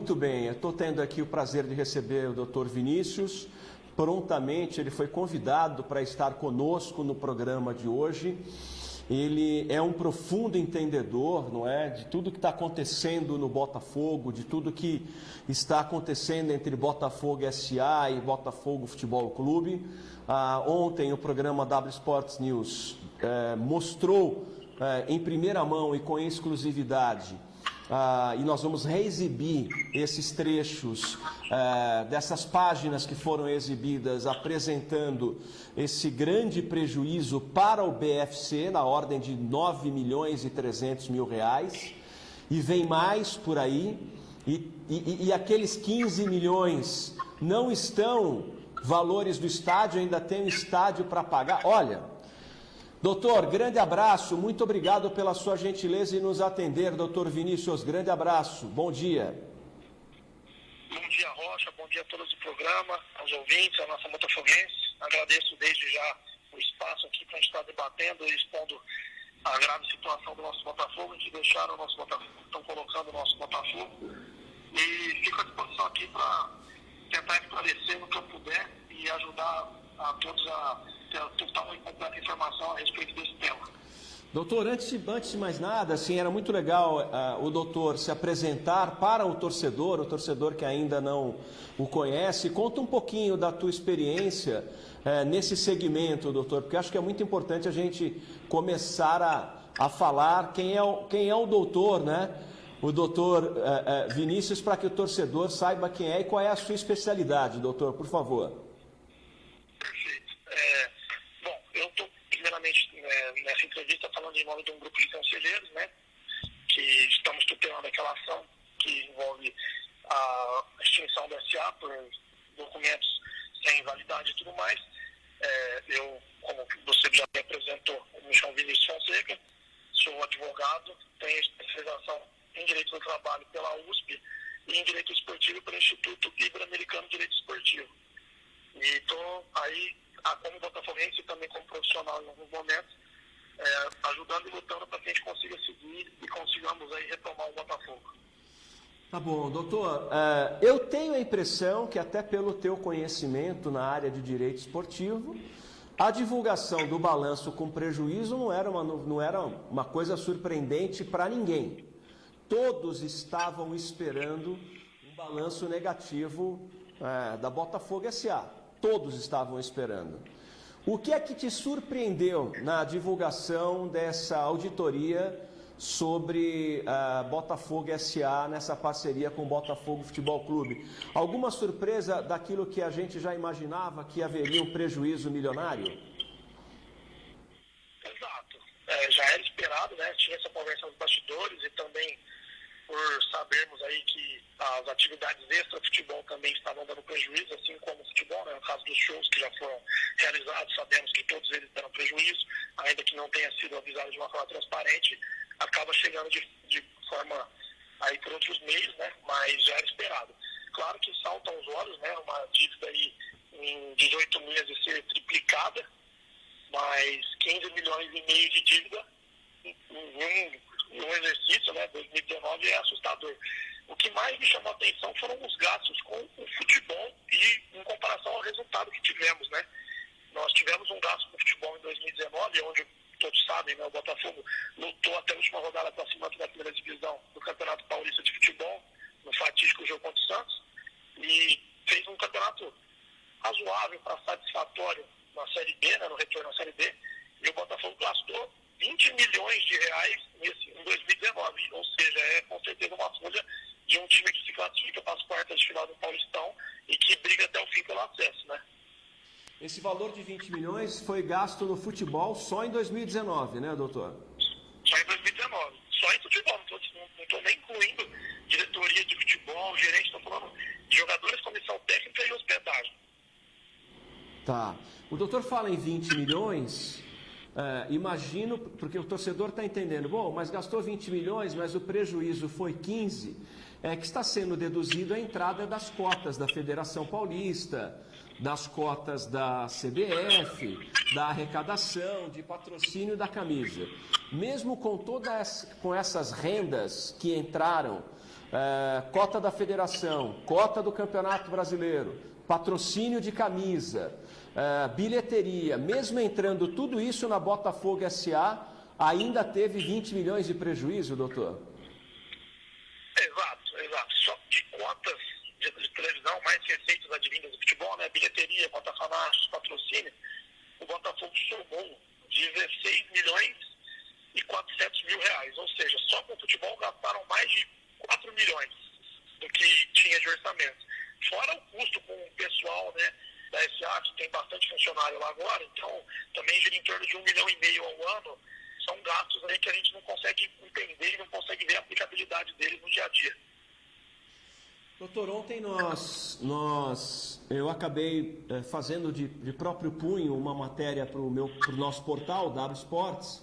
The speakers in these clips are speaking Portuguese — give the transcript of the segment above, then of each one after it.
Muito bem, eu estou tendo aqui o prazer de receber o Dr. Vinícius. Prontamente ele foi convidado para estar conosco no programa de hoje. Ele é um profundo entendedor, não é, de tudo que está acontecendo no Botafogo, de tudo que está acontecendo entre Botafogo SA e Botafogo Futebol Clube. Ontem o programa W Sports News mostrou em primeira mão e com exclusividade, e nós vamos reexibir esses trechos dessas páginas que foram exibidas apresentando esse grande prejuízo para o BFC na ordem de 9.300.000 reais, e vem mais por aí, e aqueles 15 milhões não estão valores do estádio, ainda tem um estádio para pagar. Olha, doutor, grande abraço, muito obrigado pela sua gentileza em nos atender, doutor Vinícius, grande abraço, bom dia. Bom dia, Rocha, bom dia a todos do programa, aos ouvintes, a nossa botafoguense. Agradeço desde já o espaço aqui para a gente estar debatendo e expondo a grave situação do nosso Botafogo, que deixaram o nosso Botafogo, estão colocando o nosso Botafogo. E fico à disposição aqui para tentar esclarecer no que eu puder e ajudar a todos a ter total e completa informação a respeito desse tema. Doutor, antes de mais nada, assim, era muito legal o doutor se apresentar para o torcedor que ainda não o conhece. Conta um pouquinho da tua experiência nesse segmento, doutor, porque acho que é muito importante a gente começar a falar quem é o doutor, né? O doutor Vinícius, para que o torcedor saiba quem é e qual é a sua especialidade, doutor, por favor. Perfeito. Bom, eu estou primeiramente nessa entrevista falando em nome de um grupo de conselheiros, né, que estamos tutelando aquela ação que envolve a extinção da SA por documentos sem validade e tudo mais. Eu, como você já me apresentou, me chamo Vinícius Fonseca, sou advogado, tenho especialização em Direito do Trabalho pela USP e em Direito Esportivo pelo Instituto Ibero-Americano de Direito Esportivo. E estou aí, como botafoguense e também como profissional em alguns momentos, ajudando e lutando para que a gente consiga seguir e consigamos aí retomar o Botafogo. Tá bom, doutor. Eu tenho a impressão que até pelo teu conhecimento na área de direito esportivo, a divulgação do balanço com prejuízo não era uma coisa surpreendente para ninguém. Todos estavam esperando um balanço negativo da Botafogo SA. Todos estavam esperando. O que é que te surpreendeu na divulgação dessa auditoria sobre Botafogo SA nessa parceria com o Botafogo Futebol Clube? Alguma surpresa daquilo que a gente já imaginava que haveria um prejuízo milionário? Exato. Já era esperado, né? Tinha essa conversa nos bastidores e também por sabermos aí que as atividades extra-futebol também estavam dando prejuízo, assim como o futebol, né? No caso dos shows que já foram realizados, sabemos que todos eles deram prejuízo, ainda que não tenha sido avisado de uma forma transparente, acaba chegando de forma aí por outros meios, né? Mas já era esperado. Claro que salta aos olhos, né? Uma dívida aí em 18 meses ser triplicada, mas 15 milhões e meio de dívida em um exercício, né, 2019, é assustador. O que mais me chamou a atenção foram os gastos com o futebol e em comparação ao resultado que tivemos, né? Nós tivemos um gasto com o futebol em 2019, onde todos sabem, né, o Botafogo lutou até a última rodada para cima da primeira divisão do Campeonato Paulista de Futebol, no fatídico jogo contra o Santos, e fez um campeonato razoável para satisfatório na Série B, né, no retorno à Série B, e o Botafogo gastou 20 milhões de reais em 2019, ou seja, é com certeza uma folha de um time que se classifica para as quartas de final do Paulistão e que briga até o fim pelo acesso, né? Esse valor de 20 milhões foi gasto no futebol só em 2019, né, doutor? Só em 2019, só em futebol, não estou nem incluindo diretoria de futebol, gerente, estou falando de jogadores, comissão técnica e hospedagem. Tá. O doutor fala em 20 milhões... imagino, porque o torcedor está entendendo, bom, mas gastou 20 milhões, mas o prejuízo foi 15, que está sendo deduzido a entrada das cotas da Federação Paulista, das cotas da CBF, da arrecadação, de patrocínio da camisa. Mesmo com essas rendas que entraram cota da federação, cota do Campeonato Brasileiro, patrocínio de camisa, bilheteria, mesmo entrando tudo isso na Botafogo SA, ainda teve 20 milhões de prejuízo, doutor? Exato. Só de cotas de televisão, mais receitas advindas do futebol, né? Bilheteria, cota fanáticos, patrocínio, o Botafogo somou 16 milhões e 400 mil reais. Ou seja, só com o futebol gastaram mais de 4 milhões do que tinha de orçamento. Fora o custo com o pessoal, né, da SA, que tem bastante funcionário lá agora, então também gira em torno de 1,5 milhão ao ano. São gastos aí que a gente não consegue entender e não consegue ver a aplicabilidade deles no dia a dia. Doutor, ontem eu acabei fazendo de próprio punho uma matéria para o nosso portal, W Sports,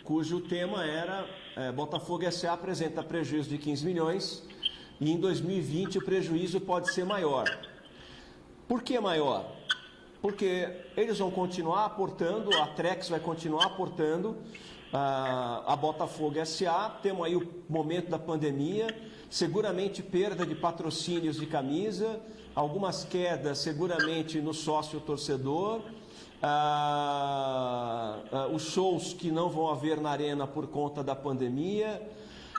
cujo tema era Botafogo SA apresenta prejuízo de 15 milhões e em 2020 o prejuízo pode ser maior. Por que maior? Porque eles vão continuar aportando, a Trex vai continuar aportando a Botafogo SA, temos aí o momento da pandemia, seguramente perda de patrocínios de camisa, algumas quedas seguramente no sócio torcedor, os shows que não vão haver na arena por conta da pandemia.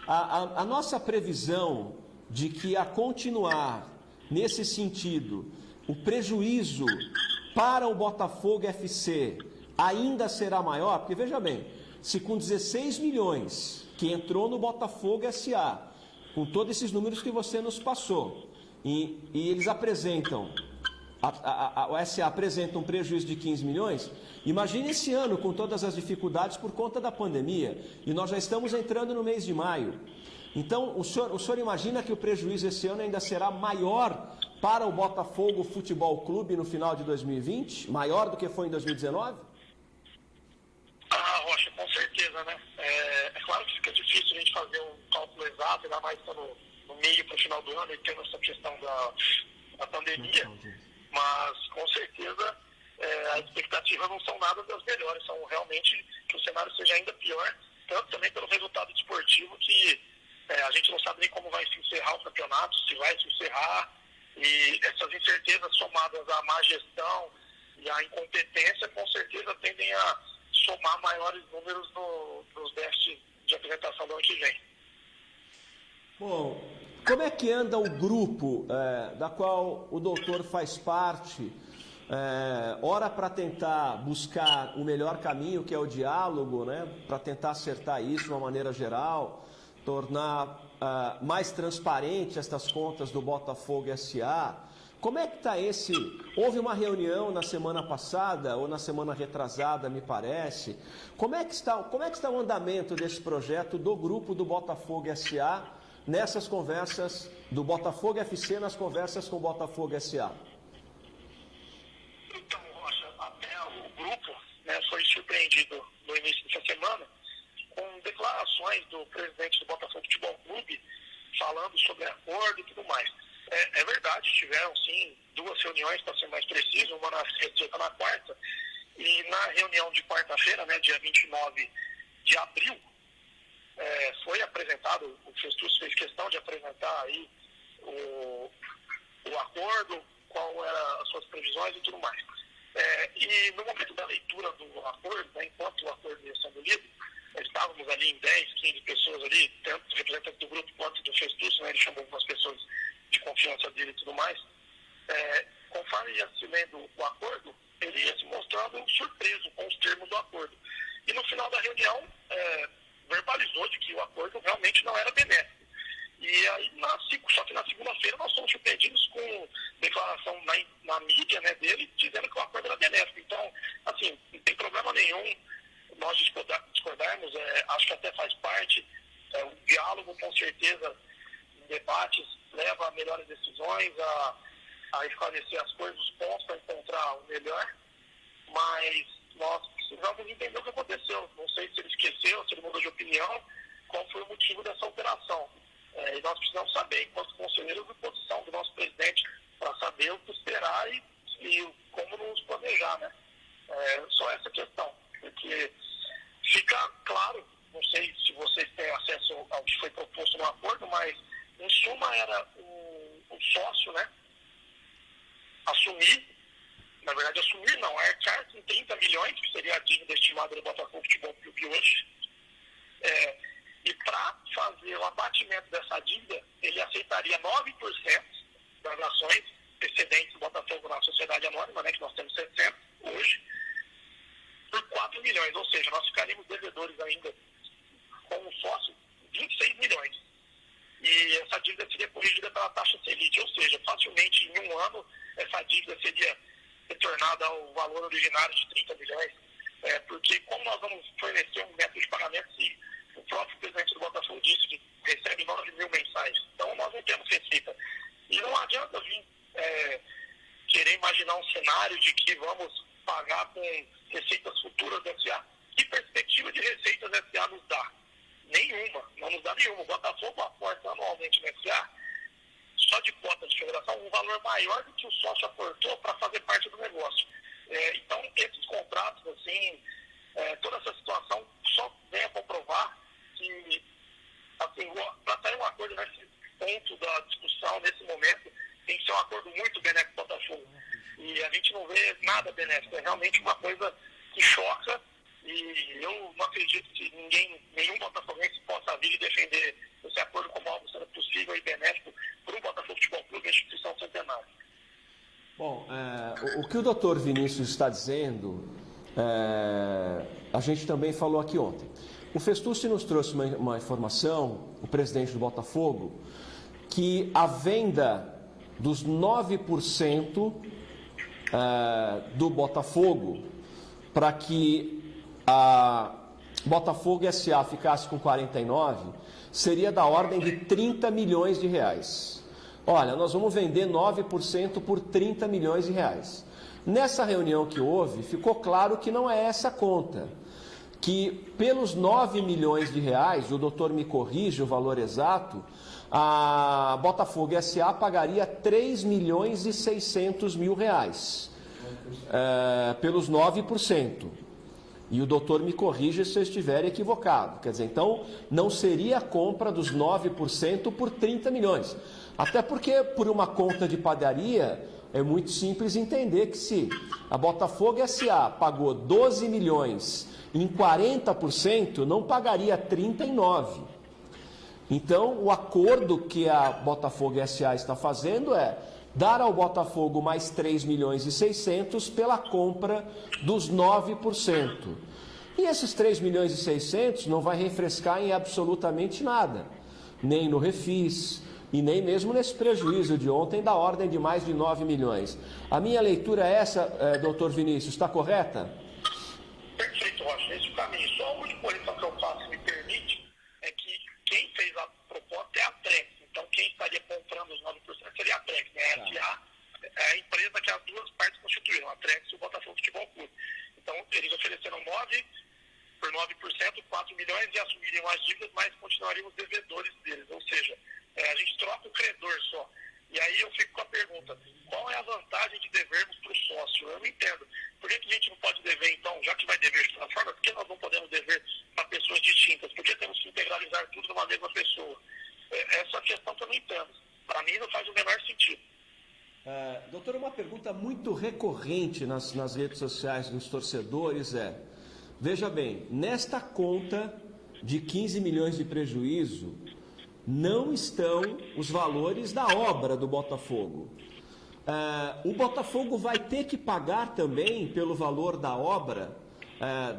A nossa previsão de que a continuar nesse sentido, o prejuízo para o Botafogo FC ainda será maior, porque veja bem, se com 16 milhões que entrou no Botafogo SA, com todos esses números que você nos passou, e eles apresentam, o SA apresenta um prejuízo de 15 milhões, imagine esse ano com todas as dificuldades por conta da pandemia, e nós já estamos entrando no mês de maio. Então, o senhor imagina que o prejuízo esse ano ainda será maior para o Botafogo Futebol Clube no final de 2020? Maior do que foi em 2019? Rocha, com certeza, né? É claro que fica difícil a gente fazer um cálculo exato, ainda mais estando no meio para o final do ano e tendo essa questão da pandemia, mas com certeza as expectativas não são nada das melhores, são realmente que o cenário seja ainda pior, tanto também pelo resultado desportivo que a gente não sabe nem como vai se encerrar o campeonato, se vai se encerrar, e essas incertezas somadas à má gestão e à incompetência com certeza tendem a somar maiores números nos déficits de apresentação do ano que vem. Bom, como é que anda o grupo da qual o doutor faz parte, ora para tentar buscar o melhor caminho, que é o diálogo, né, para tentar acertar isso de uma maneira geral, tornar mais transparente estas contas do Botafogo SA? Como é que está esse... Houve uma reunião na semana passada, ou na semana retrasada, me parece. Como é que está o andamento desse projeto do grupo do Botafogo SA nessas conversas do Botafogo FC, nas conversas com o Botafogo SA? Então, Rocha, até o grupo, né, foi surpreendido no início dessa semana com declarações do presidente do Botafogo Futebol Clube falando sobre acordo e tudo mais. É verdade, tiveram sim 2 reuniões, para ser mais preciso, uma na sexta e outra na quarta, e na reunião de quarta-feira, né, dia 29 de abril, foi apresentado, o Festus fez questão de apresentar aí o acordo, qual eram as suas previsões e tudo mais. E no momento da leitura do acordo, né, enquanto o acordo ia sendo lido, estávamos ali em 10, 15 pessoas ali, tanto representantes do grupo quanto do Festus, né, ele chamou algumas pessoas de confiança dele e tudo mais. Conforme ia se lendo o acordo, ele ia se mostrando surpreso com os termos do acordo. E no final da reunião, verbalizou de que o acordo realmente não era benéfico. E aí, só que na segunda-feira, nós fomos surpreendidos com declaração na mídia, né, dele, dizendo que o acordo era benéfico. Então, assim, não tem problema nenhum nós discordarmos, acho que até faz parte, o diálogo, com certeza, debates leva a melhores decisões, a esclarecer as coisas, os pontos para encontrar o melhor, mas nós precisamos entender o que aconteceu. Não sei se ele esqueceu, se ele mudou de opinião, qual foi o motivo dessa operação. E nós precisamos saber, enquanto conselheiros, a posição do nosso presidente, para saber o que esperar e como nos planejar, né? Só essa questão, porque fica claro, não sei se vocês têm acesso ao que foi proposto no acordo, mas em suma, sócio, né, assumir não, arcar com 30 milhões, que seria a dívida estimada do Botafogo Futebol Clube hoje, e para fazer o abatimento dessa dívida, ele aceitaria 9% das ações excedentes do Botafogo na sociedade anônima, né, que nós temos 60 hoje, por 4 milhões, ou seja, nós ficaríamos devedores ainda com um sócio 26 milhões. E essa dívida seria corrigida pela taxa Selic, ou seja, facilmente em um ano essa dívida seria retornada ao valor originário de 30 milhões, porque como nós vamos fornecer um método de pagamento, se o próprio presidente do Botafogo disse que recebe 9 mil mensais, então nós não temos receita. E não adianta vir querer imaginar um cenário de que vamos pagar com receitas futuras da SA. Que perspectiva de receitas a SA nos dá? Nenhuma, não nos dá nenhuma. O Botafogo aporta anualmente na SA, só de cota de federação, um valor maior do que o sócio aportou para fazer parte do negócio. Então, esses contratos, assim, toda essa situação só vem a comprovar que, assim, para sair um acordo nesse ponto da discussão, nesse momento, tem que ser um acordo muito benéfico para o Botafogo. E a gente não vê nada benéfico, é realmente uma coisa que choca. E eu não acredito que nenhum botafoguense possa vir e defender esse acordo como algo sendo possível e benéfico para o Botafogo Futebol Clube, a instituição centenária. Bom, o que o doutor Vinícius está dizendo, a gente também falou aqui ontem. O Festucci nos trouxe uma informação, o presidente do Botafogo, que a venda dos 9% do Botafogo para que a Botafogo S.A. ficasse com 49, seria da ordem de 30 milhões de reais. Olha, nós vamos vender 9% por 30 milhões de reais. Nessa reunião que houve, ficou claro que não é essa conta. Que pelos 9 milhões de reais, o doutor me corrige o valor exato, a Botafogo S.A. pagaria 3 milhões e 600 mil reais. Pelos 9%. E o doutor me corrija se eu estiver equivocado. Quer dizer, então, não seria a compra dos 9% por 30 milhões. Até porque, por uma conta de padaria, é muito simples entender que se a Botafogo S.A. pagou 12 milhões em 40%, não pagaria 39. Então, o acordo que a Botafogo S.A. está fazendo é dar ao Botafogo mais 3 milhões e 600 pela compra dos 9%. E esses 3 milhões e 600 não vai refrescar em absolutamente nada, nem no refis e nem mesmo nesse prejuízo de ontem da ordem de mais de 9 milhões. A minha leitura é essa, doutor Vinícius, está correta? Perfeito, Rocha, esse é o caminho. Só a única correção que eu faço, se me permite, é que quem fez a proposta é a Trex. Então, quem estaria comprando os 9% seria a Trex, né? É a empresa que as duas partes constituíram, a Trex e o Botafogo Futebol Clube. Então, eles ofereceram 9 por 9%, 4 milhões e assumiriam as dívidas, mas continuariam os devedores deles. Ou seja, a gente troca o credor só. E aí eu fico com a pergunta, qual é a vantagem de devermos para o sócio? Eu não entendo. Por que a gente não pode dever, então, já que vai dever de toda forma, por que nós não podemos dever para pessoas distintas? Por que temos que integralizar tudo numa mesma pessoa? Essa questão que eu não entendo. Para mim não faz o menor sentido. Doutor, uma pergunta muito recorrente nas redes sociais dos torcedores veja bem, nesta conta de 15 milhões de prejuízo, não estão os valores da obra do Botafogo. O Botafogo vai ter que pagar também pelo valor da obra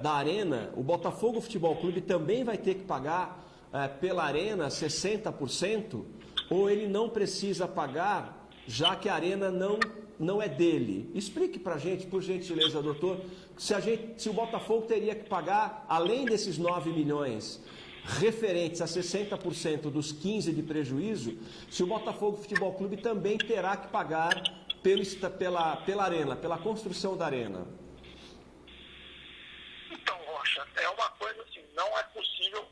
da Arena, o Botafogo Futebol Clube também vai ter que pagar pela Arena 60%, ou ele não precisa pagar, já que a Arena não é dele? Explique para a gente, por gentileza, doutor, se o Botafogo teria que pagar, além desses 9 milhões, referentes a 60% dos 15 de prejuízo, se o Botafogo Futebol Clube também terá que pagar pela Arena, pela construção da Arena. Então, Rocha, é uma coisa assim, não é possível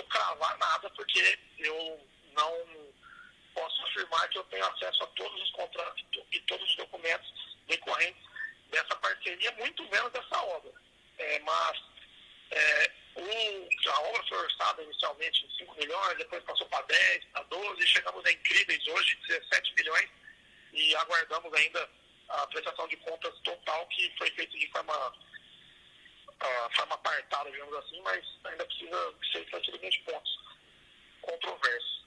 cravar nada, porque eu não posso afirmar que eu tenho acesso a todos os contratos e todos os documentos decorrentes dessa parceria, muito menos dessa obra. Mas a obra foi orçada inicialmente em 5 milhões, depois passou para 10, para 12, e chegamos a incríveis hoje, 17 milhões, aguardamos ainda a prestação de contas total, que foi feita de forma apartada, digamos assim, mas ainda precisa ser esclarecido alguns pontos controversos.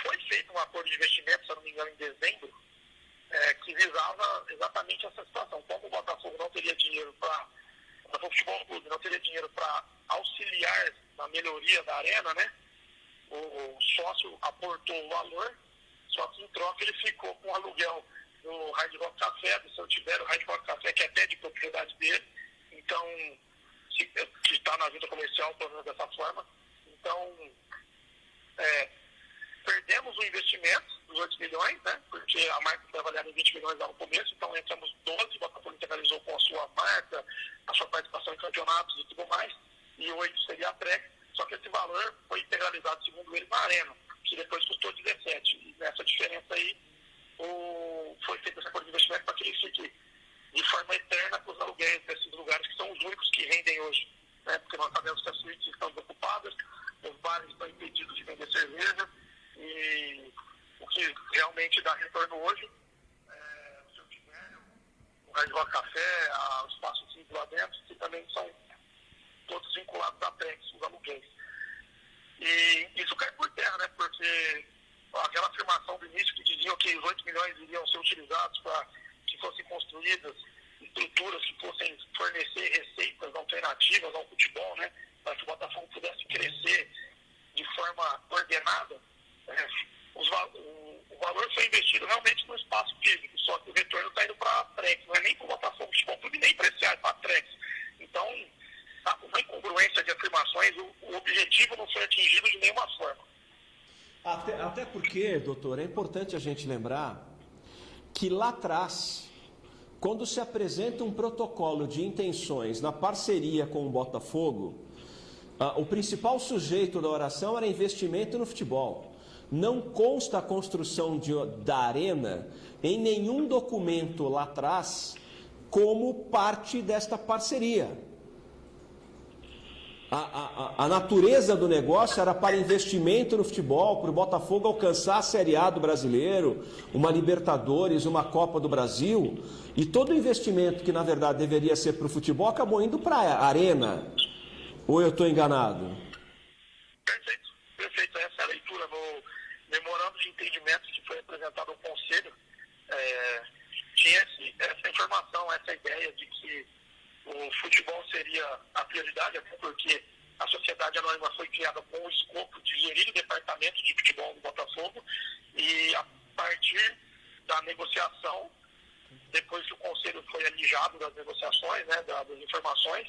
Foi feito um acordo de investimento, se eu não me engano, em dezembro, que visava exatamente essa situação. Como o Botafogo não teria dinheiro para... O Botafogo Futebol Clube não teria dinheiro para auxiliar na melhoria da arena, né? O sócio aportou o valor, só que em troca ele ficou com o aluguel do Hard Rock Café, do seu Tibério Hard Rock Café, que é até de propriedade dele. Então, que está na vida comercial, pelo menos dessa forma. Então, perdemos o investimento dos 8 milhões, né? Porque a marca foi avaliada em 20 milhões lá no começo, então entramos 12, o Botafogo integralizou com a sua marca, a sua participação em campeonatos e tudo mais, e 8 seria a PREC, só que esse valor foi integralizado, segundo ele, na Arena, que depois custou 17. E nessa diferença aí, foi feito esse acordo de investimento para que ele fique de forma eterna com os aluguéis desses lugares, que são os únicos que rendem hoje, né? Porque nós sabemos que as suítes estão desocupadas, os bares estão impedidos de vender cerveja, e o que realmente dá retorno hoje o seu Tibério, o Hard Rock Café, o Espaço 5 lá dentro, que também são todos vinculados à PREX, os aluguéis. E isso cai por terra, né? Porque aquela afirmação do início que diziam que os 8 milhões iriam ser utilizados para que fossem construídas estruturas que fossem fornecer receitas alternativas ao futebol, né? Para que o Botafogo pudesse crescer de forma ordenada. O valor foi investido realmente no espaço físico, só que o retorno está indo para a Trex, não é nem para o Botafogo Futebol Clube, nem para esse ar, para a Trex. Então, uma incongruência de afirmações, o objetivo não foi atingido de nenhuma forma. Até porque, doutor, é importante a gente lembrar que lá atrás, quando se apresenta um protocolo de intenções na parceria com o Botafogo, o principal sujeito da oração era investimento no futebol. Não consta a construção da arena em nenhum documento lá atrás como parte desta parceria. A natureza do negócio era para investimento no futebol, para o Botafogo alcançar a Série A do Brasileiro, uma Libertadores, uma Copa do Brasil, e todo o investimento que na verdade deveria ser para o futebol acabou indo para a arena. Ou eu estou enganado? Perfeito. Essa é a leitura. No memorando de entendimento que foi apresentado ao Conselho, tinha essa informação, essa ideia de que o futebol seria a prioridade, até porque a sociedade anônima foi criada com o escopo de gerir o departamento de futebol do Botafogo, e a partir da negociação, depois que o Conselho foi alijado das negociações, né, das informações,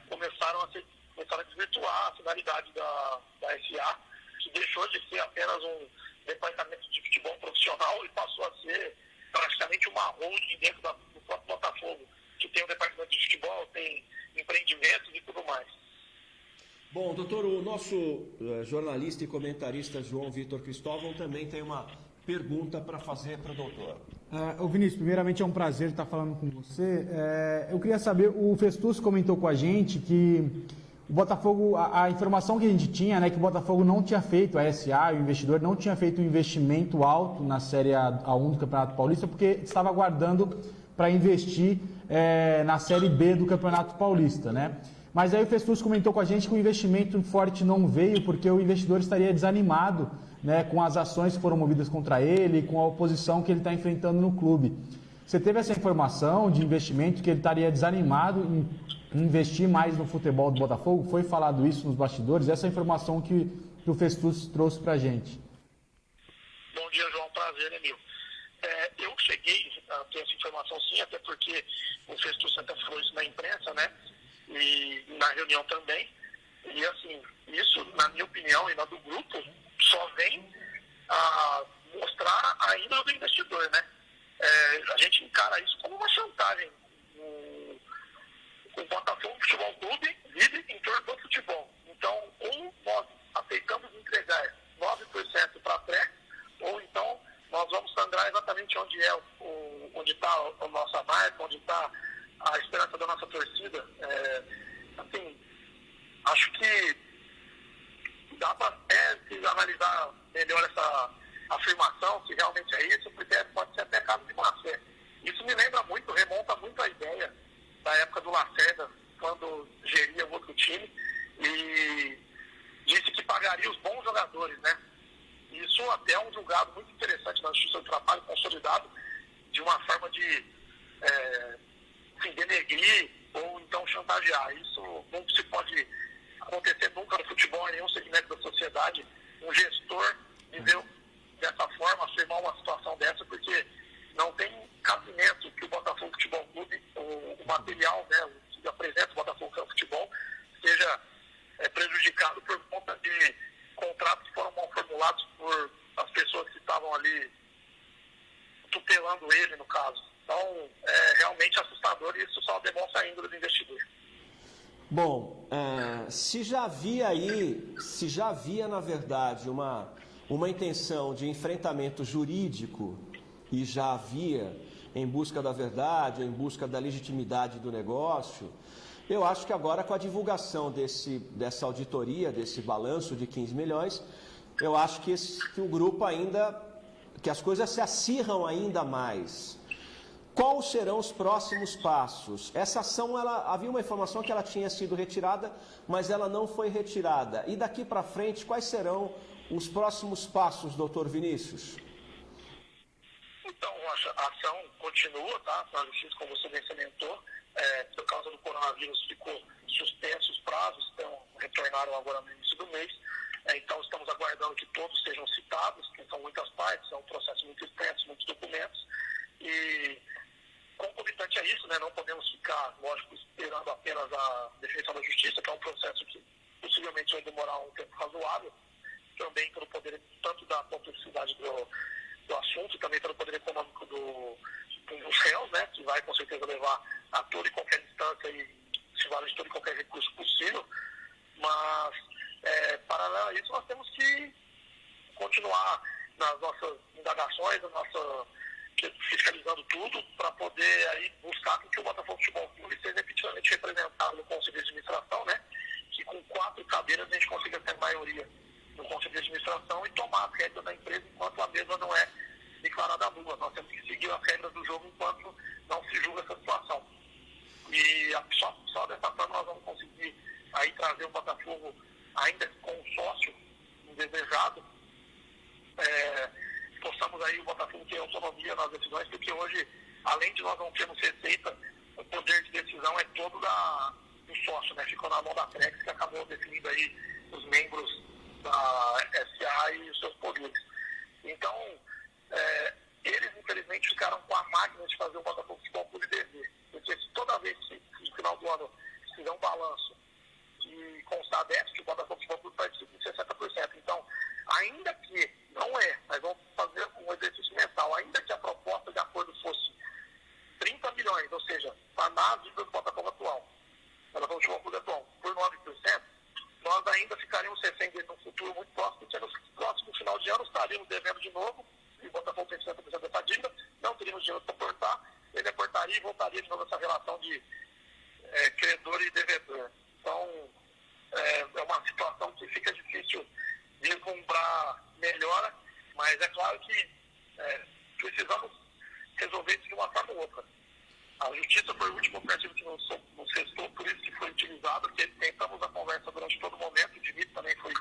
começaram a desvirtuar a finalidade da SA, que deixou de ser apenas um departamento de futebol profissional e passou a ser praticamente uma holding dentro do próprio Botafogo, que tem um departamento de futebol, tem empreendimentos e tudo mais. Bom, doutor, o nosso jornalista e comentarista João Vitor Cristóvão também tem uma pergunta para fazer para o doutor. Vinícius, primeiramente é um prazer estar falando com você. Eu queria saber, o Festus comentou com a gente que o Botafogo, a informação que a gente tinha, né, que o Botafogo não tinha feito, a SA, o investidor, não tinha feito um investimento alto na Série A1 do Campeonato Paulista, porque estava aguardando para investir na Série B do Campeonato Paulista, né? Mas aí o Festus comentou com a gente que o investimento forte não veio porque o investidor estaria desanimado, né, com as ações que foram movidas contra ele, com a oposição que ele está enfrentando no clube. Você teve essa informação de investimento, que ele estaria desanimado em investir mais no futebol do Botafogo? Foi falado isso nos bastidores? Essa é a informação que o Festus trouxe para a gente. Bom dia, João. Prazer, Emil. Eu cheguei a ter essa informação sim, até porque o Festus até falou isso na imprensa, né? E na reunião também. E assim, isso, na minha opinião e na do grupo, só vem a mostrar a índole do investidor, né? A gente encara isso como uma chantagem. O Botafogo Futebol Clube vive em torno do futebol. Então, ou nós aceitamos entregar 9% para a pré, ou então nós vamos sangrar exatamente onde está a nossa marca, onde está a esperança da nossa torcida. Assim, acho que dá para analisar melhor a afirmação, se realmente é isso, porque pode ser até caso de má fé. Isso me lembra muito, remonta muito a ideia da época do Lacerda, quando geria o outro time, e disse que pagaria os bons jogadores, né? Isso até é um julgado muito interessante na Justiça do Trabalho, consolidado de uma forma de denegrir ou então chantagear. Isso não se pode acontecer nunca no futebol, em nenhum segmento da sociedade. Um gestor viveu dessa forma, afirmar uma situação dessa, porque não tem cabimento que o Botafogo Futebol Clube, o material, né, o que apresenta o Botafogo Futebol, seja prejudicado por conta de contratos que foram mal formulados por as pessoas que estavam ali tutelando ele, no caso. Então, é realmente assustador e isso só demonstra a índole do investidor. Bom, se já havia, na verdade, uma intenção de enfrentamento jurídico, e já havia em busca da verdade, em busca da legitimidade do negócio, eu acho que agora, com a divulgação dessa auditoria, desse balanço de 15 milhões, eu acho que o grupo que as coisas se acirram ainda mais. Quais serão os próximos passos? Essa ação, havia uma informação que ela tinha sido retirada, mas ela não foi retirada. E daqui para frente, quais serão os próximos passos, doutor Vinícius? Então, a ação continua, tá? Na justiça, como você bem salientou, por causa do coronavírus ficou suspenso os prazos, então retornaram agora no início do mês. Então, estamos aguardando que todos sejam citados, porque são muitas partes, é um processo muito extenso, muitos documentos. E, concomitante a isso, né, não podemos ficar, lógico, esperando apenas a definição da justiça, que é um processo que possivelmente vai demorar um tempo razoável, também pelo poder, tanto da complexidade do assunto, também pelo poder econômico dos réus, né, que vai com certeza levar a toda e qualquer instância e se vale de todo e qualquer recurso possível. Mas, paralelo a isso, nós temos que continuar nas nossas indagações, fiscalizando tudo, para poder aí buscar que o Botafogo Futebol Clube seja efetivamente representado no Conselho de Administração, né? Que com 4 cadeiras a gente consiga ter maioria no Conselho de Administração e tomar as regras da empresa enquanto a mesma não é declarada nula. Nós temos que seguir as regras do jogo enquanto não se julga essa situação. E só dessa forma nós vamos conseguir aí trazer o Botafogo ainda com um sócio indesejado, possamos aí o Botafogo ter autonomia nas decisões, porque hoje, além de nós não termos receita, o poder de decisão é todo do sócio, né? Ficou na mão da Trex, que acabou definindo aí os membros da SA e os seus poderes. Então, eles infelizmente ficaram com a máquina de fazer o Botafogo Futebol Clube dever, porque se toda vez que no final do ano fizer um balanço e constar déficit, o Botafogo Futebol Clube participa de 60%. Então, ainda que não mas vamos fazer um exercício mental, ainda que a proposta de acordo fosse 30 milhões, ou seja, sanar a dívida do Botafogo atual, Botafogo Futebol Clube atual, por 9%, nós ainda ficaríamos refém dele num futuro muito próximo, porque no próximo final de ano estaríamos devendo de novo, e o Botafogo tem 60% dessa dívida, não teríamos dinheiro para aportar, ele aportaria e voltaria de novo essa relação de credor e devedor. Então, é uma situação que fica difícil vislumbrar melhora, mas é claro que precisamos resolver isso de uma forma ou outra. A justiça foi o último operativo que nos restou, por isso que foi utilizado, porque tentamos a conversa durante todo o momento, o Diniz também foi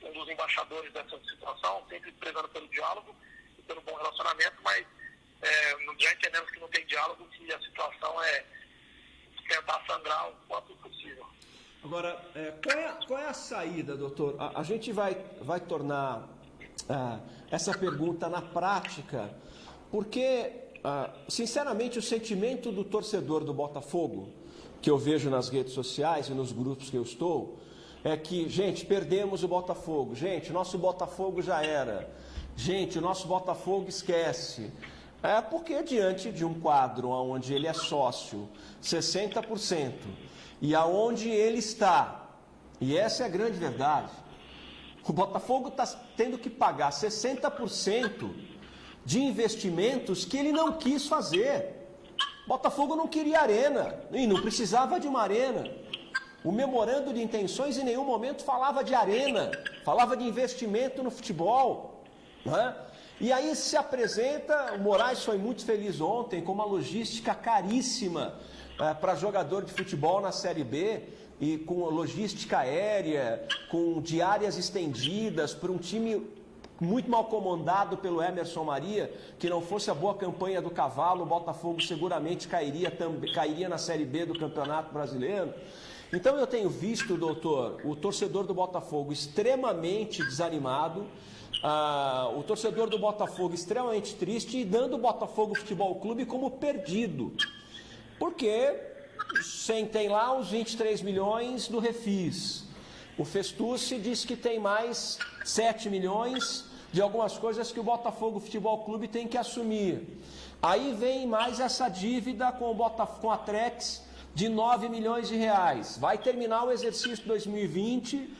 um dos embaixadores dessa situação, sempre prezando pelo diálogo e pelo bom relacionamento, mas já entendemos que não tem diálogo, que a situação é tentar sangrar o quanto possível. Agora, qual é a saída, doutor? A gente vai tornar essa pergunta na prática, porque, sinceramente, o sentimento do torcedor do Botafogo, que eu vejo nas redes sociais e nos grupos que eu estou, é que, gente, perdemos o Botafogo, gente, o nosso Botafogo já era, gente, o nosso Botafogo esquece. Porque diante de um quadro onde ele é sócio 60%, e aonde ele está, e essa é a grande verdade, o Botafogo está tendo que pagar 60% de investimentos que ele não quis fazer. O Botafogo não queria arena, e não precisava de uma arena. O memorando de intenções em nenhum momento falava de arena, falava de investimento no futebol, não é? E aí se apresenta, o Moraes foi muito feliz ontem com uma logística caríssima para jogador de futebol na Série B, e com logística aérea, com diárias estendidas, para um time muito mal comandado pelo Emerson Maria. Que não fosse a boa campanha do Cavalo, o Botafogo seguramente cairia na Série B do Campeonato Brasileiro. Então eu tenho visto, doutor, o torcedor do Botafogo extremamente desanimado, o torcedor do Botafogo extremamente triste e dando o Botafogo Futebol Clube como perdido. Porque tem lá os 23 milhões do Refis. O Festucci diz que tem mais 7 milhões de algumas coisas que o Botafogo Futebol Clube tem que assumir. Aí vem mais essa dívida com a Trex de 9 milhões de reais. Vai terminar o exercício 2020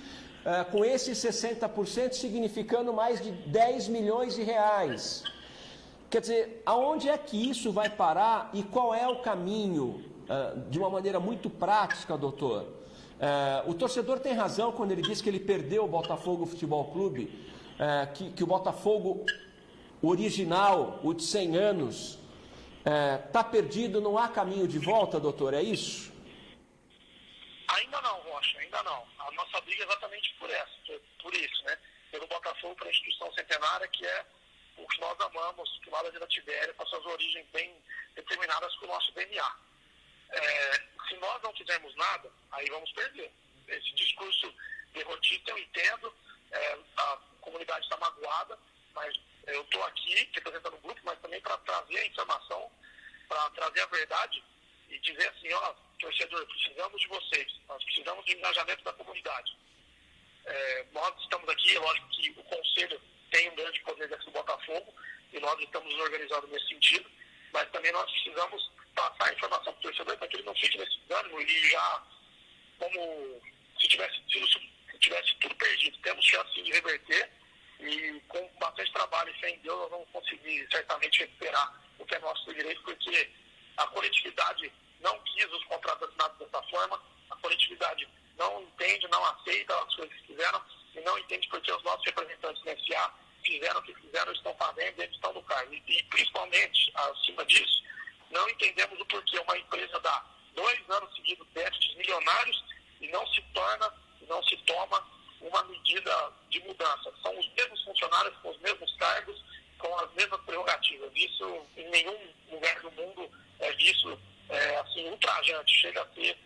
com esses 60%, significando mais de 10 milhões de reais. Quer dizer, aonde é que isso vai parar e qual é o caminho, de uma maneira muito prática, doutor? O torcedor tem razão quando ele diz que ele perdeu o Botafogo Futebol Clube, que o Botafogo original, o de 100 anos, está perdido, não há caminho de volta, doutor, é isso? Ainda não, Rocha, ainda não. A nossa briga é exatamente por isso, né? Pelo Botafogo, pela instituição centenária, que é o que nós amamos, que lá da Vila Tibéria, com as suas origens bem determinadas com o nosso DNA. Se nós não fizermos nada, aí vamos perder. Esse discurso derrotista eu entendo, a comunidade está magoada, mas eu estou aqui representando o grupo, mas também para trazer a informação, para trazer a verdade e dizer assim, ó, torcedor, precisamos de vocês, nós precisamos do engajamento da comunidade. Nós estamos aqui, é lógico que o Conselho tem um grande poder dentro do Botafogo e nós estamos nos organizando nesse sentido, mas também nós precisamos passar a informação para o torcedor para que ele não fique nesse desânimo e já, como se tivesse tudo perdido. Temos chance de reverter e com bastante trabalho e fé em Deus nós vamos conseguir certamente recuperar o que é nosso direito, porque a coletividade não quis os contratos assinados dessa forma, a coletividade não entende, não aceita as coisas que fizeram e não entende porque os nossos representantes no SA fizeram o que fizeram, estão fazendo e eles estão no cargo. E principalmente, acima disso, não entendemos o porquê uma empresa dá 2 anos seguidos déficits milionários e não se toma uma medida de mudança. São os mesmos funcionários com os mesmos cargos, com as mesmas prerrogativas. Isso em nenhum lugar do mundo é visto assim, ultrajante. Chega a ser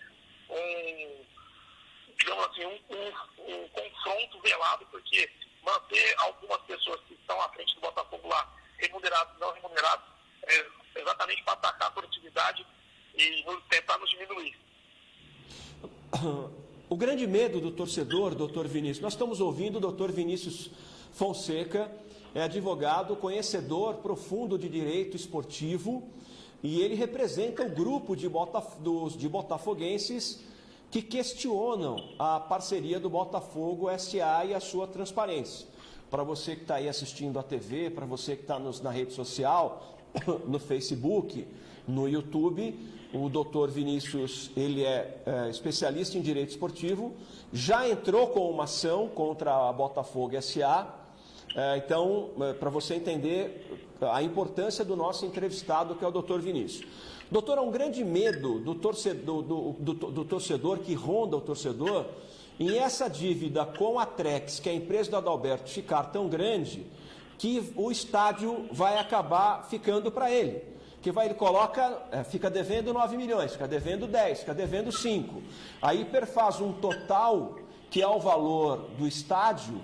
um confronto velado, porque manter algumas pessoas que estão à frente do Botafogo lá, remunerados e não remunerados, é exatamente para atacar a coletividade e tentar nos diminuir. O grande medo do torcedor, doutor Vinícius, nós estamos ouvindo o doutor Vinícius Fonseca, é advogado, conhecedor profundo de direito esportivo, e ele representa o grupo de botafoguenses que questionam a parceria do Botafogo SA e a sua transparência. Para você que está aí assistindo a TV, para você que está na rede social, no Facebook, no YouTube, o doutor Vinícius, ele é especialista em direito esportivo, já entrou com uma ação contra a Botafogo SA. Então, para você entender a importância do nosso entrevistado, que é o doutor Vinícius. Doutor, há um grande medo do torcedor, que ronda o torcedor, em essa dívida com a Trex, que é a empresa do Adalberto, ficar tão grande que o estádio vai acabar ficando para ele. Ele fica devendo 9 milhões, fica devendo 10, fica devendo 5. Aí perfaz um total que é o valor do estádio,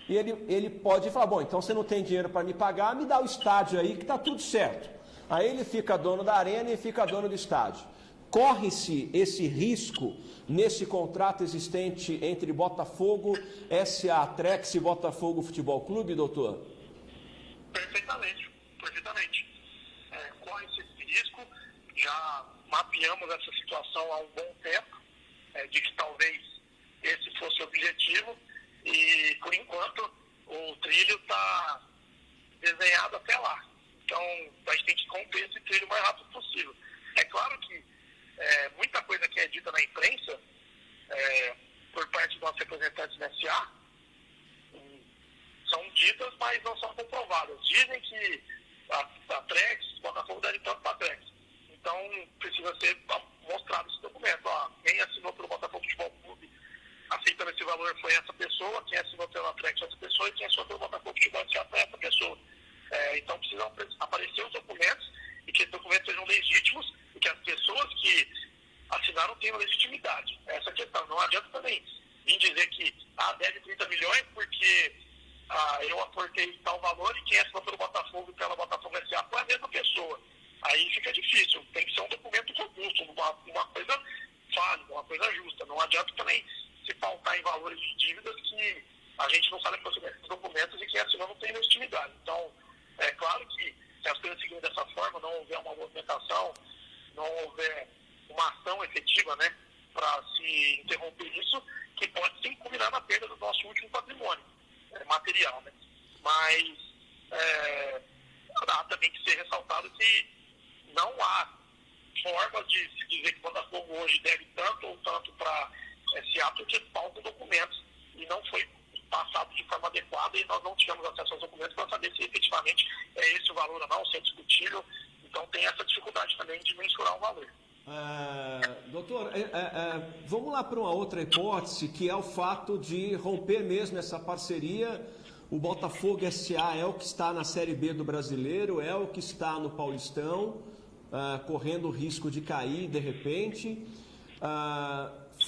e ele pode falar, bom, então você não tem dinheiro para me pagar, me dá o estádio aí que está tudo certo. Aí ele fica dono da arena e fica dono do estádio. Corre-se esse risco nesse contrato existente entre Botafogo, SA, Trex e Botafogo Futebol Clube, doutor? Perfeitamente. Corre-se esse risco, já mapeamos essa situação há um bom tempo, de que talvez esse fosse o objetivo, e por enquanto o trilho está desenhado até lá. Então a gente tem que romper esse trilho o mais rápido possível. É claro que muita coisa que é dita na imprensa, por parte dos nossos representantes na SA, são ditas, mas não são comprovadas. Dizem que a Trex, o Botafogo deve tanto para a Trex. Então, precisa ser mostrado esse documento. Quem assinou pelo Botafogo Futebol Clube aceitando esse valor foi essa pessoa, quem assinou pela Trex foi essa pessoa, e quem assinou pelo Botafogo Futebol Clube foi essa pessoa. Então, precisam aparecer os documentos, e que esses documentos sejam legítimos, e que as pessoas que assinaram tenham legitimidade. Essa é a questão. Não adianta também vir dizer que deve 30 milhões porque eu aportei tal valor, e quem assinou pelo Botafogo e pela Botafogo S.A. foi a mesma pessoa. Aí fica difícil. Tem que ser um documento robusto, uma coisa válida, uma coisa justa. Não adianta também se pautar em valores de dívidas que a gente não sabe proceder esses documentos e quem assinou não tem legitimidade. Então, é claro que se as coisas seguirem dessa forma, não houver uma movimentação, não houver uma ação efetiva, né, para se interromper isso, que pode sim culminar na perda do nosso último patrimônio material, né? Mas há também que ser ressaltado que não há forma de se dizer que o Botafogo hoje deve tanto ou tanto para SA, porque faltam documentos e não foi passado de forma adequada, e nós não tivemos acesso aos documentos para saber se efetivamente é esse o valor ou não, se é discutível. Então tem essa dificuldade também de mensurar o valor. Doutor, vamos lá para uma outra hipótese, que é o fato de romper mesmo essa parceria. O Botafogo S.A. é o que está na Série B do Brasileiro, é o que está no Paulistão, correndo o risco de cair de repente.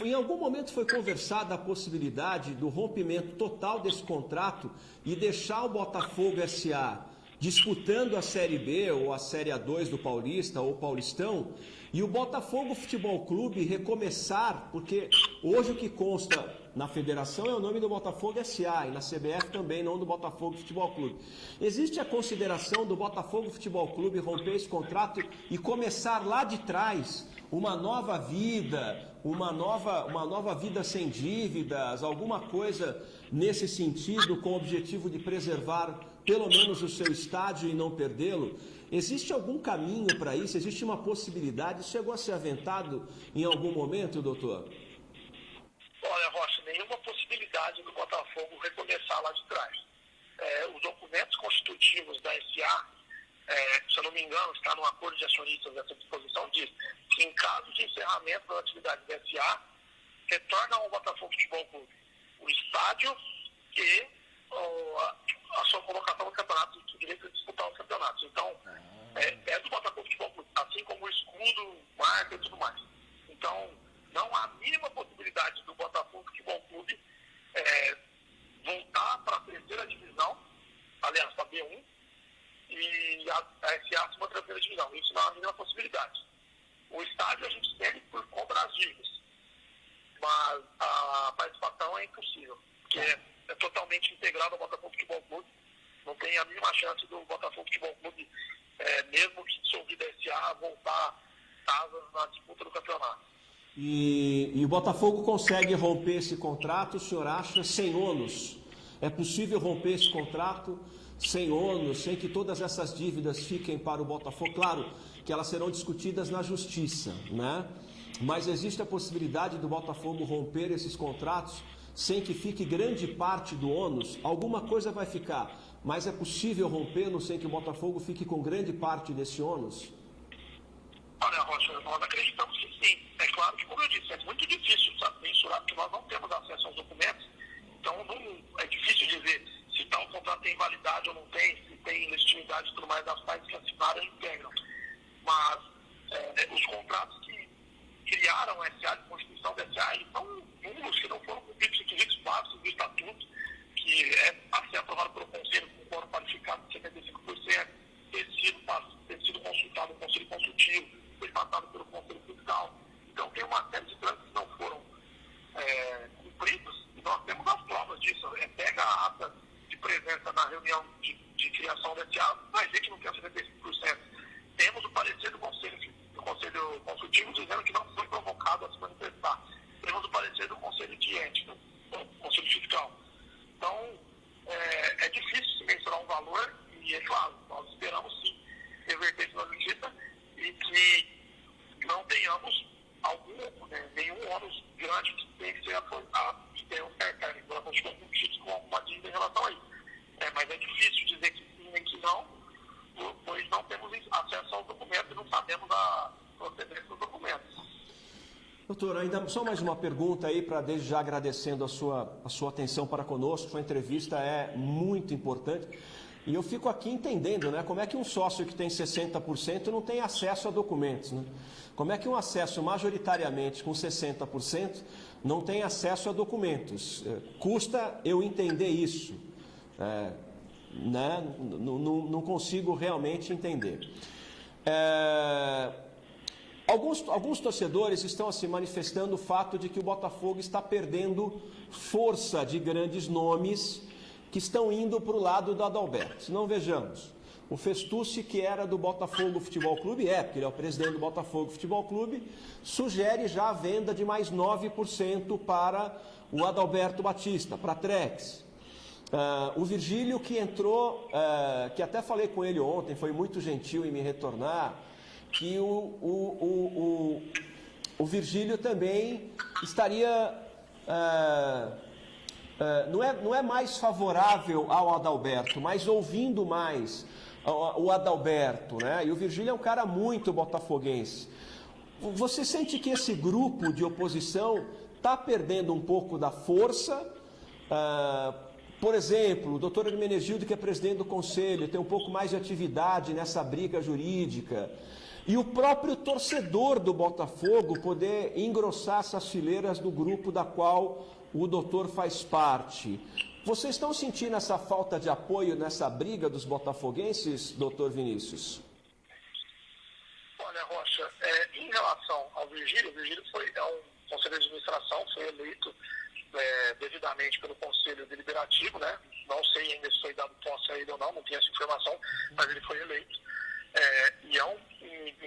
Em algum momento foi conversada a possibilidade do rompimento total desse contrato e deixar o Botafogo S.A. disputando a Série B ou a Série A2 do Paulista ou Paulistão, e o Botafogo Futebol Clube recomeçar, porque hoje o que consta na federação é o nome do Botafogo S.A. e na CBF também, não do Botafogo Futebol Clube. Existe a consideração do Botafogo Futebol Clube romper esse contrato e começar lá de trás uma nova vida, uma nova vida sem dívidas, alguma coisa nesse sentido, com o objetivo de preservar pelo menos o seu estádio e não perdê-lo? Existe algum caminho para isso? Existe uma possibilidade? Isso chegou a ser aventado em algum momento, doutor? Olha, Rocha, nenhuma possibilidade do Botafogo recomeçar lá de trás. Os documentos constitutivos da SA, se eu não me engano, está no acordo de acionistas dessa disposição, diz que em caso de encerramento da atividade da SA, retorna ao Botafogo Futebol Clube o estádio e a sua colocação no campeonato, o direito de disputar os campeonatos. Então, é do Botafogo Futebol Clube, assim como o escudo, marca e tudo mais. Então, não há a mínima possibilidade do Botafogo Futebol Clube voltar para a terceira divisão, aliás, para a B1, e a SA para a terceira divisão. Isso não há a mínima possibilidade. O estádio a gente tem por conta das dívidas, mas a participação é impossível, porque é totalmente integrado ao Botafogo Futebol Clube. Não tem a mínima chance do Botafogo Futebol Clube, mesmo que dissolvida a SA, voltar casas na disputa do campeonato. E o Botafogo consegue romper esse contrato, o senhor acha, sem ônus? É possível romper esse contrato sem ônus, sem que todas essas dívidas fiquem para o Botafogo? Claro que elas serão discutidas na justiça, né? Mas existe a possibilidade do Botafogo romper esses contratos sem que fique grande parte do ônus? Alguma coisa vai ficar, mas é possível rompê-lo sem que o Botafogo fique com grande parte desse ônus? Olha, Rocha, nós acreditamos que sim. É claro que, como eu disse, é muito difícil mensurar, porque nós não temos acesso aos documentos. Então, é difícil dizer se tal contrato tem validade ou não tem, se tem legitimidade e tudo mais das partes que assinaram e integram. Mas os contratos que criaram a SA, de constituição da SA, eles são números que não foram cumpridos, requisitos básicos do estatuto, que é a ser aprovado pelo Conselho com quórum qualificado de 75%, ter sido consultado no Conselho Consultivo, foi passado pelo Conselho Fiscal. Então, tem uma série de trâmites que não foram cumpridos, e nós temos as provas disso. Pega a ata de presença na reunião de criação da SA, vai ver que não tem 75%. Temos o parecer do Conselho Consultivo dizendo que não foi provocado a se manifestar. Temos o parecer do Conselho de Ente, do Conselho Fiscal. Então, é difícil se mensurar um valor, e é claro, nós esperamos sim reverter isso na justiça e que não tenhamos nenhum ônus grande que tem que ser apoiado, que tenha um cartão, com alguma dívida em relação a isso. mas é difícil dizer que sim nem que não, pois não temos acesso aos documentos e não sabemos a procedência dos documentos. Doutor, ainda só mais uma pergunta aí, para desde já agradecendo a sua atenção para conosco. Sua entrevista é muito importante. E eu fico aqui entendendo, né, como é que um sócio que tem 60% não tem acesso a documentos, né? Como é que um acesso majoritariamente com 60% não tem acesso a documentos? Custa eu entender isso, né? Não consigo realmente entender. Alguns torcedores estão se manifestando o fato de que o Botafogo está perdendo força de grandes nomes que estão indo para o lado do Adalberto. Se não, vejamos, o Festucci, que era do Botafogo Futebol Clube, porque ele é o presidente do Botafogo Futebol Clube, sugere já a venda de mais 9% para o Adalberto Batista, para a Trex. O Virgílio, que entrou, que até falei com ele ontem, foi muito gentil em me retornar, que o Virgílio também estaria... não é mais favorável ao Adalberto, mas ouvindo mais o Adalberto, né? E o Virgílio é um cara muito botafoguense. Você sente que esse grupo de oposição está perdendo um pouco da força? Por exemplo, o doutor Hermenegildo, que é presidente do conselho, tem um pouco mais de atividade nessa briga jurídica. E o próprio torcedor do Botafogo poder engrossar essas fileiras do grupo da qual o doutor faz parte. Vocês estão sentindo essa falta de apoio nessa briga dos botafoguenses, doutor Vinícius? Olha, Rocha, em relação ao Virgílio, o Virgílio é um conselheiro de administração, foi eleito devidamente pelo Conselho Deliberativo, né? Não sei ainda se foi dado posse a ele ou não tenho essa informação, mas ele foi eleito. E é um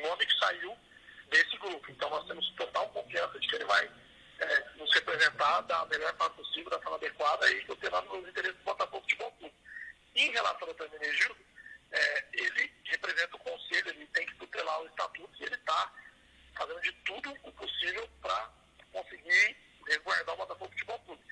nome que saiu desse grupo. Então nós temos total confiança de que ele vai nos representar da melhor forma possível, da forma adequada e tutelando os interesses do Botafogo Futebol Clube. Em relação ao Dr. Hermenegildo, ele representa o conselho, ele tem que tutelar o estatuto e ele está fazendo de tudo o possível para conseguir resguardar o Botafogo Futebol Clube.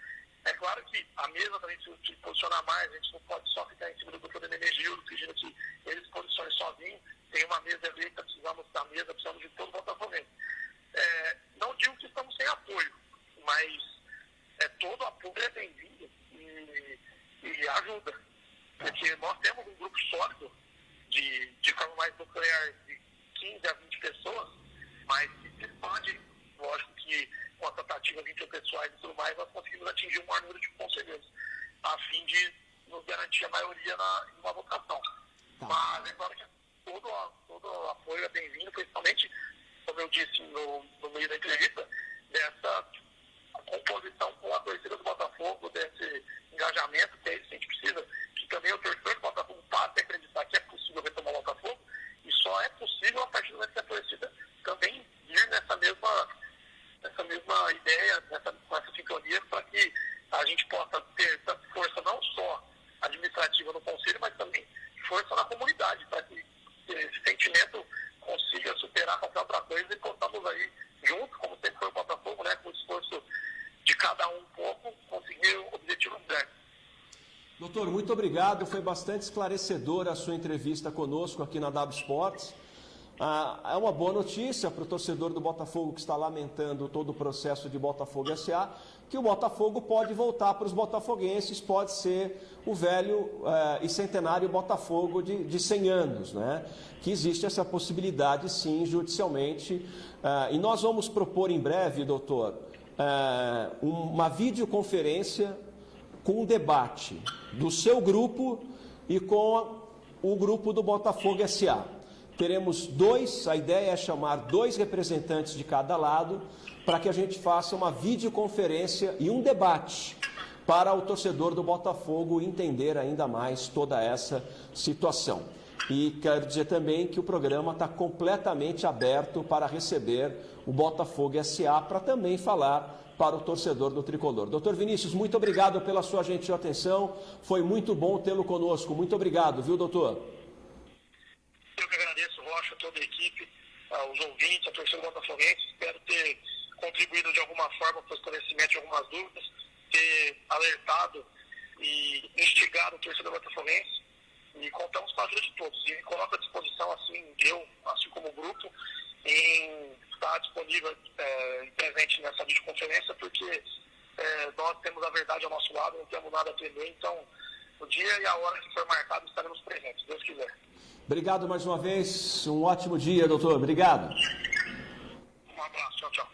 É claro que a mesa também precisa se posicionar mais, a gente não pode só ficar em cima do Dr. Hermenegildo, pedindo que ele se posicione sozinho. Tem uma mesa eleita, precisamos da mesa, precisamos de todo o Botafoguense. Não digo que estamos sem apoio, mas todo apoio é bem-vindo e ajuda. Porque nós temos um grupo sólido, de forma mais nuclear, de 15 a 20 pessoas, mas se expande, lógico que com a tentativa de interpessoais e tudo mais, nós conseguimos atingir um maior número de conselheiros, a fim de nos garantir a maioria em uma votação. Mas é claro que todo apoio é bem-vindo, principalmente, como eu disse no meio da entrevista, dessa composição com a torcida do Botafogo, desse engajamento que a gente precisa, que também o torcedor do Botafogo passe a acreditar que é possível retomar o Botafogo, e só é possível a partir do momento que a torcida também vir nessa mesma ideia, com essa sintonia, para que a gente possa ter força não só administrativa no conselho, mas também força na comunidade, para que esse sentimento consiga superar qualquer outra coisa e possamos aí, juntos, como sempre foi o Botafogo, né, com o esforço de cada um pouco, conseguir o objetivo certo. Doutor, muito obrigado. Foi bastante esclarecedora a sua entrevista conosco aqui na W Sports. É uma boa notícia para o torcedor do Botafogo que está lamentando todo o processo de Botafogo S.A., que o Botafogo pode voltar para os botafoguenses, pode ser o velho e centenário Botafogo de 100 anos, né? Que existe essa possibilidade, sim, judicialmente. E nós vamos propor em breve, doutor, uma videoconferência com um debate do seu grupo e com o grupo do Botafogo S.A. Teremos a ideia é chamar 2 representantes de cada lado para que a gente faça uma videoconferência e um debate para o torcedor do Botafogo entender ainda mais toda essa situação. E quero dizer também que o programa está completamente aberto para receber o Botafogo S.A. para também falar para o torcedor do Tricolor. Doutor Vinícius, muito obrigado pela sua gentil atenção. Foi muito bom tê-lo conosco. Muito obrigado, viu, doutor? Eu que agradeço, Rocha, toda a equipe, os ouvintes, a torcida botafoguense. Espero ter contribuído de alguma forma para o esclarecimento de algumas dúvidas, ter alertado e instigar o torcedor botafoguense, e contamos com a ajuda de todos. E coloco à disposição, assim, eu, assim como o grupo, em estar disponível e presente nessa videoconferência, porque nós temos a verdade ao nosso lado, não temos nada a temer, então o dia e a hora que for marcado estaremos presentes, se Deus quiser. Obrigado mais uma vez, um ótimo dia, doutor. Obrigado.